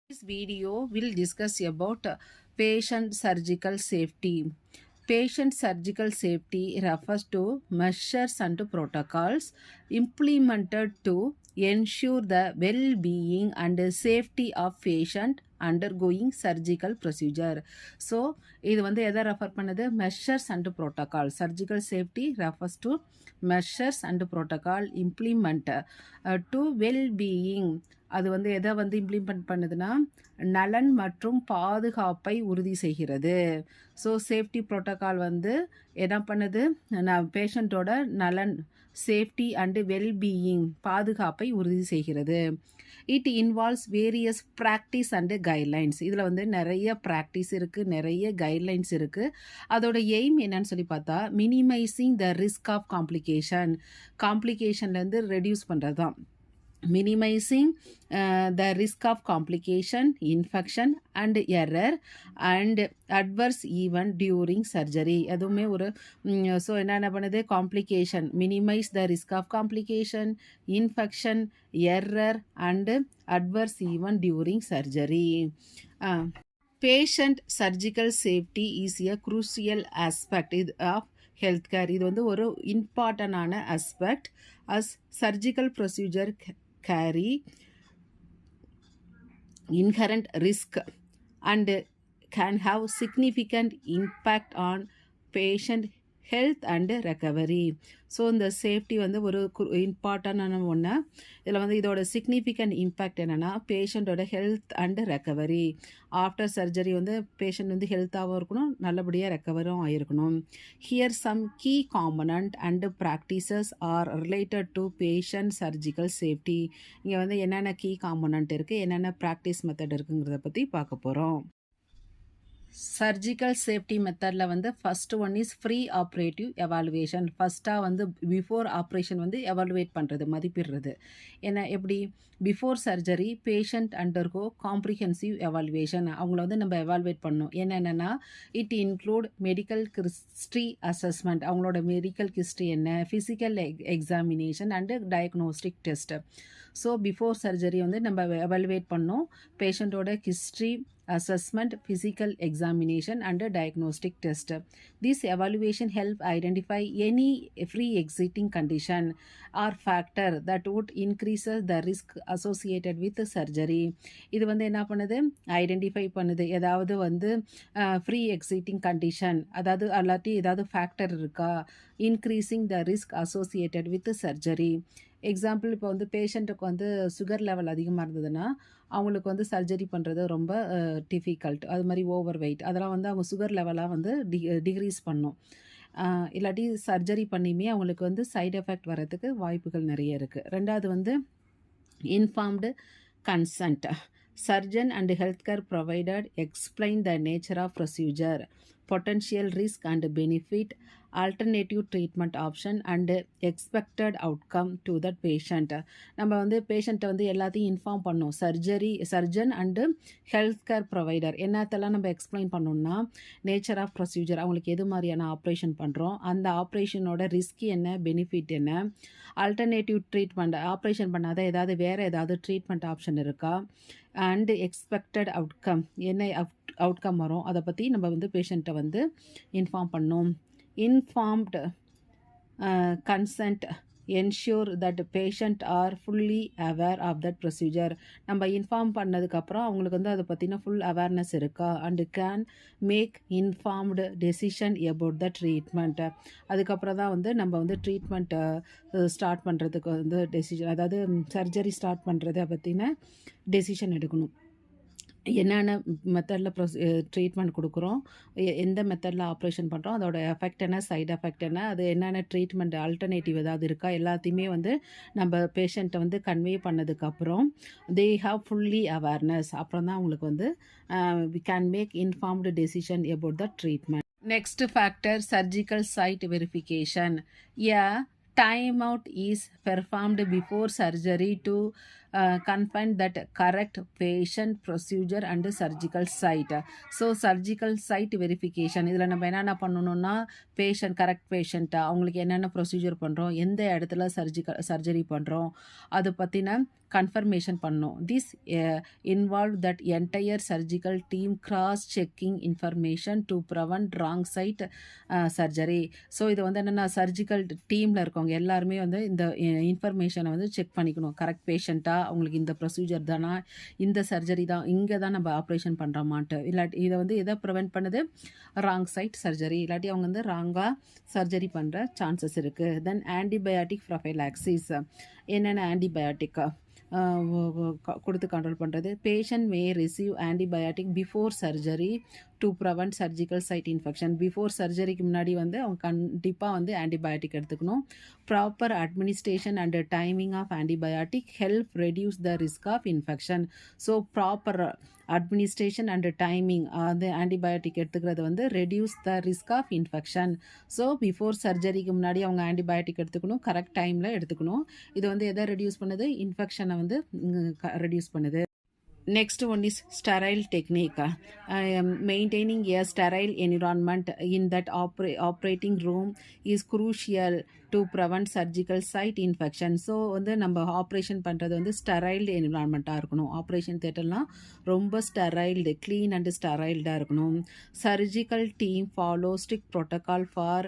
This video will discuss about patient surgical safety. Patient surgical safety refers to measures and protocols implemented to ensure the well-being and safety of patient undergoing surgical procedure. So, இது வந்து எதை refer பண்ணுது measures and protocol. Surgical safety refers to measures and protocol implement to well-being. அது வந்து எதை வந்து implement பண்ணுதுன்னா நலன் மற்றும் பாதுகாப்பை உறுதி செய்கிறது. ஸோ சேஃப்டி ப்ரோட்டோக்கால் வந்து என்ன பண்ணுது, பேஷண்ட்டோட நலன் சேஃப்டி அண்டு வெல்பீயிங் பாதுகாப்பை உறுதி செய்கிறது. It involves various practice and guidelines. இதில் வந்து நிறைய ப்ராக்டிஸ் இருக்குது, நிறைய கைட்லைன்ஸ் இருக்குது. அதோட எய்ம் என்னன்னு சொல்லி பார்த்தா மினிமைசிங் த ரிஸ்க் ஆஃப் காம்ப்ளிகேஷன்லேருந்து ரெடியூஸ் பண்ணுறது தான். minimizing the risk of complication, infection and error and adverse event during surgery. அதுவுமே ஒரு ஸோ என்னென்ன பண்ணுது, complication, minimise the risk of complication, infection, error and adverse event during surgery. Patient surgical safety is a crucial aspect of health care. இது வந்து ஒரு இம்பார்ட்டண்டான aspect. As surgical procedure carry inherent risk and can have significant impact on patient health and recovery. So இந்த safety வந்து ஒரு இம்பார்ட்டண்டான ஒன்று. இதில் வந்து இதோட சிக்னிஃபிகண்ட் இம்பேக்ட் என்னென்னா பேஷண்ட்டோட health and recovery. After surgery வந்து பேஷண்ட் வந்து ஹெல்த்தாகவும் இருக்கணும், நல்லபடியாக ரெக்கவரும் ஆகிருக்கணும். Here some key component and practices are related to patient surgical safety. இங்கே வந்து என்னென்ன கீ காம்பனண்ட் இருக்குது, என்னென்ன ப்ராக்டிஸ் மெத்தட் இருக்குங்கிறத பற்றி பார்க்க போகிறோம். சர்ஜிக்கல் சேஃப்டி மெத்தடில் வந்து first one is pre operative evaluation. ஃபஸ்ட்டாக வந்து பிஃபோர் ஆப்ரேஷன் வந்து எவாலுவேட் பண்ணுறது, மதிப்பிடுறது. ஏன்னா எப்படி, before surgery patient undergo comprehensive evaluation. அவங்கள வந்து நம்ம எவாலுவேட் பண்ணணும். என்னென்னா it include medical history assessment, அவங்களோட மெடிக்கல் ஹிஸ்ட்ரி என்ன, physical examination and diagnostic test. So before surgery வந்து நம்ம எவாலுவேட் பண்ணோம். பேஷண்ட்டோட history assessment, physical examination and a diagnostic test. This evaluation help identify any pre-existing condition or factor that would increase the risk associated with the surgery. இது வந்து என்ன பண்ணுது, identify பண்ணுது. ஏதாவது வந்து ப்ரீ எக்ஸிட்டிங் கண்டிஷன், அதாவது அல்லாட்டி ஏதாவது ஃபேக்டர் இருக்கா increasing the risk associated with surgery. Example, இப்போ வந்து பேஷண்ட்டுக்கு வந்து சுகர் லெவல் அதிகமாக இருந்ததுன்னா அவங்களுக்கு வந்து சர்ஜரி பண்ணுறது ரொம்ப டிஃபிகல்ட். அது மாதிரி ஓவர் வெயிட், அதெல்லாம் வந்து அவங்க சுகர் லெவலாக வந்து டிக்ரீஸ் பண்ணும். இல்லாட்டி சர்ஜரி பண்ணியுமே அவங்களுக்கு வந்து சைடு எஃபெக்ட் வர்றதுக்கு வாய்ப்புகள் நிறைய இருக்குது. ரெண்டாவது வந்து informed consent. Surgeon and healthcare provider explain the nature of procedure, potential risk and benefit, alternative treatment option and expected outcome to that patient. நம்ம வந்து பேஷண்ட்டை வந்து எல்லாத்தையும் இன்ஃபார்ம் பண்ணோம். Surgeon and health care provider என்னத்தெல்லாம் நம்ம எக்ஸ்பிளைன் பண்ணோம்னா, nature of procedure, அவங்களுக்கு எது மாதிரியான ஆப்ரேஷன் பண்ணுறோம், அந்த ஆப்ரேஷனோட ரிஸ்க் என்ன, பெனிஃபிட் என்ன, ஆல்டர்னேட்டிவ் ட்ரீட்மெண்ட், ஆப்ரேஷன் பண்ணாத ஏதாவது வேறு ஏதாவது ட்ரீட்மெண்ட் ஆப்ஷன் இருக்கா, அண்டு எக்ஸ்பெக்டட் அவுட்கம், என்ன அவுட்கம் வரும், அதை பற்றி நம்ம வந்து பேஷண்ட்டை வந்து இன்ஃபார்ம் பண்ணோம். Informed consent ensure that patient are fully aware of that procedure. நம்ம இன்ஃபார்ம் பண்ணதுக்கப்புறம் அவங்களுக்கு வந்து அதை பற்றின ஃபுல் அவேர்னஸ் இருக்கா and can make informed decision about the treatment. அதுக்கப்புறம் தான் வந்து நம்ம வந்து ட்ரீட்மெண்ட்டை ஸ்டார்ட் பண்ணுறதுக்கு வந்து டெசிஷன், அதாவது சர்ஜரி ஸ்டார்ட் பண்ணுறதை பற்றின டெசிஷன் எடுக்கணும். என்னென்ன மெத்தடில் ட்ரீட்மெண்ட் கொடுக்குறோம், எந்த மெத்தடில் ஆப்ரேஷன் பண்ணுறோம், அதோட எஃபெக்ட் என்ன, சைடு எஃபெக்ட் என்ன, அது என்னென்ன ட்ரீட்மெண்ட் ஆல்டர்னேட்டிவ் ஏதாவது இருக்கா, எல்லாத்தையுமே வந்து நம்ம பேஷண்ட்டை வந்து கன்வே பண்ணதுக்கப்புறம் தே ஹாவ் ஃபுல்லி அவேர்னஸ். அப்புறம் தான் அவங்களுக்கு வந்து we can make informed decision about the treatment. Next factor, surgical site verification. Time out is performed before surgery to confirm that correct patient procedure and surgical site. So surgical site verification, இதில் நம்ம என்னென்ன பண்ணணும்னா correct பேஷண்ட்டாக அவங்களுக்கு என்னென்ன procedure பண்ணுறோம், எந்த இடத்துல surgery பண்ணுறோம், அதை பற்றின கன்ஃபர்மேஷன் பண்ணணும். This involve that entire surgical team cross checking information to prevent wrong site surgery. So இது வந்து என்னென்னா சர்ஜிக்கல் டீமில் இருக்கவங்க எல்லாருமே வந்து இந்த இன்ஃபர்மேஷனை வந்து செக் பண்ணிக்கணும். கரெக்ட் பேஷண்ட்டாக அவங்களுக்கு இந்த ப்ரொசீஜர் தானா, இந்த சர்ஜரி தான், இங்கே தான் நம்ம ஆப்ரேஷன் பண்ணுறோமான்ட்டு. இல்லாட்டி இதை வந்து எதை ப்ரிவென்ட் பண்ணுது, ராங் சைட் சர்ஜரி. இல்லாட்டி அவங்க வந்து ராங்காக சர்ஜரி பண்ணுற சான்சஸ் இருக்குது. Then antibiotic prophylaxis. என்னென்ன ஆன்டிபயாட்டிக்கா கொடுத்து கண்ட்ரோல் பண்ணுறது. Patient may receive antibiotic before surgery to prevent surgical site infection. Before சர்ஜரிக்கு முன்னாடி வந்து அவங்க கண்டிப்பாக வந்து ஆன்டிபயாட்டிக் எடுத்துக்கணும். Proper administration and timing of antibiotic help reduce the risk of infection. So proper administration and timing அந்த antibiotic எடுத்துக்கிறது வந்து reduce the risk of infection. So before சர்ஜரிக்கு முன்னாடி அவங்க ஆன்டிபயாட்டிக் எடுத்துக்கணும், கரெக்ட் டைமில் எடுத்துக்கணும். இது வந்து எதை ரெடியூஸ் பண்ணுது, இன்ஃபெக்ஷனை வந்து ரெடியூஸ் பண்ணுது. Next one is sterile technique. Maintaining a sterile environment in that operating room is crucial to prevent surgical site infection. So வந்து நம்ம ஆப்ரேஷன் பண்ணுறது வந்து ஸ்டெரைல்டு என்விரான்மெண்ட்டாக இருக்கணும். ஆப்ரேஷன் தேட்டர்லாம் ரொம்ப ஸ்டெரைல்டு, க்ளீன் அண்டு ஸ்டெரைல்டாக இருக்கணும். Surgical team follow strict protocol for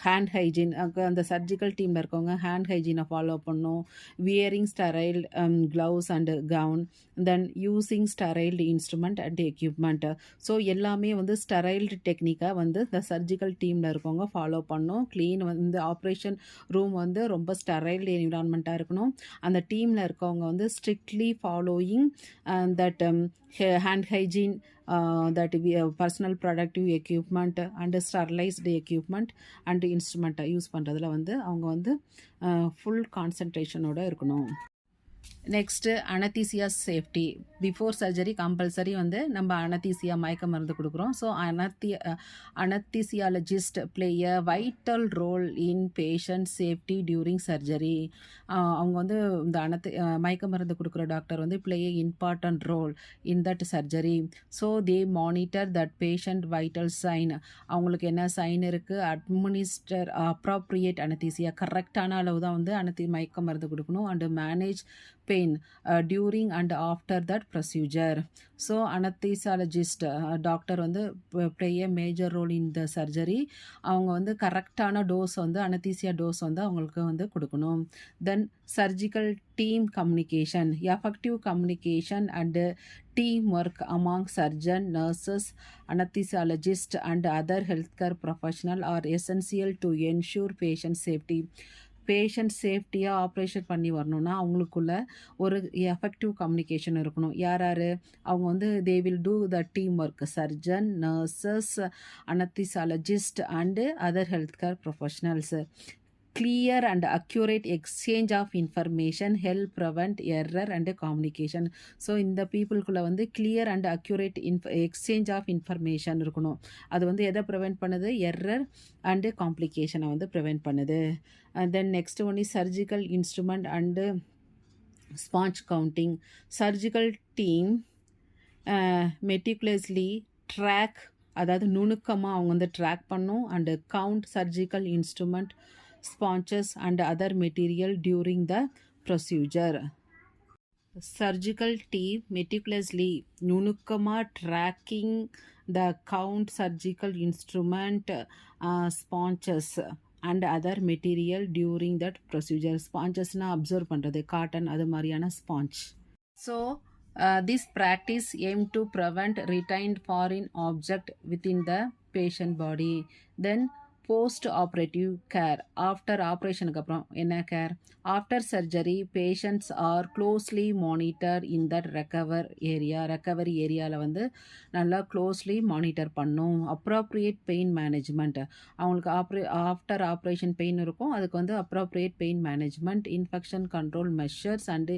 hand hygiene. அந்த surgical டீமில் இருக்கவங்க ஹேண்ட் ஹைஜீனை ஃபாலோ பண்ணணும். Wearing sterile gloves and gown, then using sterilized instrument and equipment. So எல்லாமே வந்து ஸ்டெரைல்டு டெக்னிக்காக வந்து இந்த சர்ஜிக்கல் டீமில் இருக்கவங்க ஃபாலோ பண்ணணும். க்ளீன் வந்து ஆப்ரேஷன் ரூம் வந்து ரொம்ப ஸ்டெரைல்டு என்விரான்மெண்ட்டாக இருக்கணும். அந்த டீமில் இருக்கவங்க வந்து strictly following that hand hygiene, that personal protective equipment and sterilized equipment and instrument use பண்ணுறதுல வந்து அவங்க வந்து ஃபுல் கான்சன்ட்ரேஷனோட இருக்கணும். Next anaesthesia safety. Before surgery compulsory வந்து நம்ம அனத்தீசியா மயக்க மருந்து கொடுக்குறோம். So anaesthesiologist play a vital role in patient safety during surgery. அவங்க வந்து இந்த மயக்க மருந்து கொடுக்குற டாக்டர் வந்து play a important role in that surgery. So they monitor that patient vital sign. அவங்களுக்கு என்ன சைன் இருக்குது, அட்மினிஸ்டர் அப்ராப்ரியேட் அனத்தீசியா, கரெக்டான அளவு தான் வந்து மயக்க மருந்து கொடுக்கணும். And manage pain during and after that procedure. So anesthesiologist doctor வந்து play a major role in the surgery. அவங்க வந்து கரெக்டான டோஸ் வந்து அனத்தீசியா டோஸ் வந்து அவங்களுக்கு வந்து கொடுக்கணும். Then surgical team communication. Effective communication and teamwork among surgeon, nurses, anesthesiologist and other healthcare professional are essential to ensure patient safety. Patient சேஃப்டியாக operation பண்ணி வரணும்னா அவங்களுக்குள்ள ஒரு எஃபெக்டிவ் கம்யூனிகேஷன் இருக்கணும். யார் அவங்க வந்து they will do the team work. Surgeon, nurses, anaesthesiologist and other health care professionals. clear and accurate exchange of information help prevent error and communication. So இந்த பீப்புளுக்குள்ளே வந்து clear and accurate exchange of information இருக்கணும். அது வந்து எதை prevent பண்ணுது, error and காம்ப்ளிகேஷனை வந்து prevent பண்ணுது. Then next one is surgical instrument and sponge counting. Surgical team meticulously track, அதாவது நுணுக்கமாக அவங்க வந்து ட்ராக் பண்ணும் and count surgical instrument, sponges and other material during the procedure. Surgical team meticulously நுணுக்கமா tracking the count surgical instrument, sponges and other material during that procedure. Spongesனா observe பண்ணுறது, cotton அது மாதிரியான sponge. So this practice aim to prevent retained foreign object within the patient body. Then post operative care. After ஆப்ரேஷனுக்கு அப்புறம் என்ன care? After surgery patients are closely monitor in that recovery ஏரியாவில் வந்து நல்லா closely monitor பண்ணும். Appropriate pain management. அவங்களுக்கு after operation pain இருக்கும், அதுக்கு வந்து appropriate pain management, infection control measures and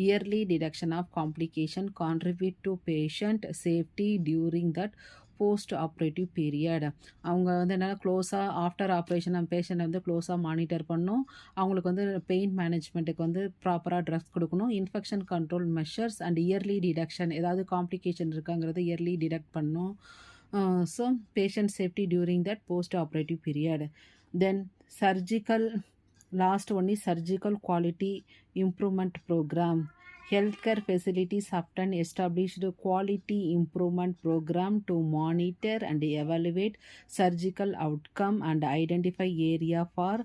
early detection of complication contribute to patient safety during that post operative period. அவங்க வந்து என்னென்னா க்ளோஸாக ஆஃப்டர் ஆப்ரேஷன் நம்ம பேஷண்ட்டை வந்து க்ளோஸாக மானிட்டர் பண்ணணும். அவங்களுக்கு வந்து பெயின் மேனேஜ்மெண்ட்டுக்கு வந்து ப்ராப்பராக ட்ரக்ஸ் கொடுக்கணும். Infection control measures and early detection, ஏதாவது காம்ப்ளிகேஷன் இருக்காங்கிறது இயர்லி டிடக்ட் பண்ணணும். So patient safety during that post operative period. Then surgical last one is surgical quality improvement programme. Healthcare facilities often established quality improvement program to monitor and evaluate surgical outcome and identify area for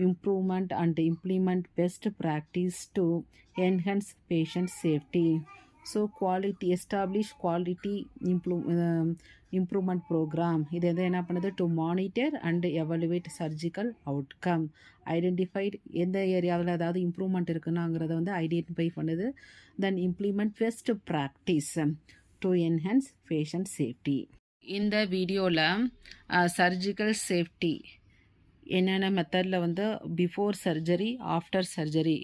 improvement and implement best practice to enhance patient safety. So quality establish quality improvement program. இது வந்து என்ன பண்ணுது to monitor and evaluate surgical outcome. Identified எந்த ஏரியாவில் ஏதாவது improvement இருக்குன்னாங்கிறத வந்து identify பண்ணுது. Then implement best practice to enhance patient safety. இந்த வீடியோவில் சர்ஜிக்கல் சேஃப்டி என்னென்ன மெத்தடில் வந்து பிஃபோர் சர்ஜரி ஆஃப்டர் சர்ஜரி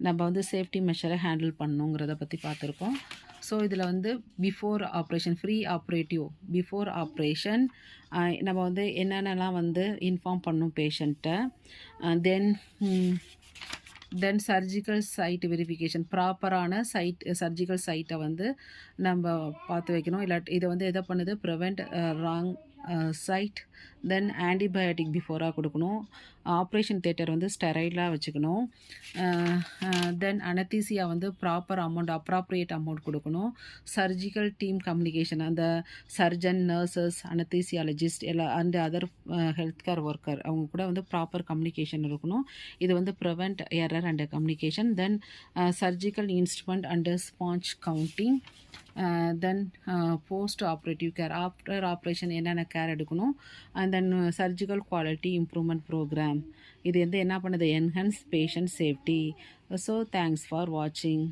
நம்ம வந்து சேஃப்டி மெஷரை ஹேண்டில் பண்ணணுங்கிறத பற்றி பார்த்துருக்கோம். ஸோ இதில் வந்து before operation free operative before operation நம்ம வந்து என்னென்னலாம் வந்து இன்ஃபார்ம் பண்ணணும் பேஷண்ட்டை. தென் சர்ஜிக்கல் சைட் வெரிஃபிகேஷன் ப்ராப்பரான சர்ஜிக்கல் சைட்டை வந்து நம்ம பார்த்து வைக்கணும். இல்லாட்டி இதை வந்து எதை பண்ணுது prevent wrong site. Then antibiotic பிஃபோராக கொடுக்கணும். ஆப்ரேஷன் தியேட்டர் வந்து ஸ்டெரைலாக வச்சுக்கணும். தென் அனத்தீசியா வந்து ப்ராப்பர் அமௌண்ட் அப்ராப்ரியேட் அமௌண்ட் கொடுக்கணும். சர்ஜிக்கல் டீம் கம்யூனிகேஷன் அந்த சர்ஜன் நர்சஸ் அனத்தீசியாலஜிஸ்ட் எல்லா and other health care worker அவங்க கூட வந்து ப்ராப்பர் கம்யூனிகேஷன் இருக்கணும். இது வந்து prevent error and communication. Then surgical instrument and sponge counting. Then post operative care after operation என்னென்ன கேர் எடுக்கணும். And then surgical quality improvement program. இது வந்து என்ன பண்ணுது enhance patient safety. So thanks for வாட்சிங்.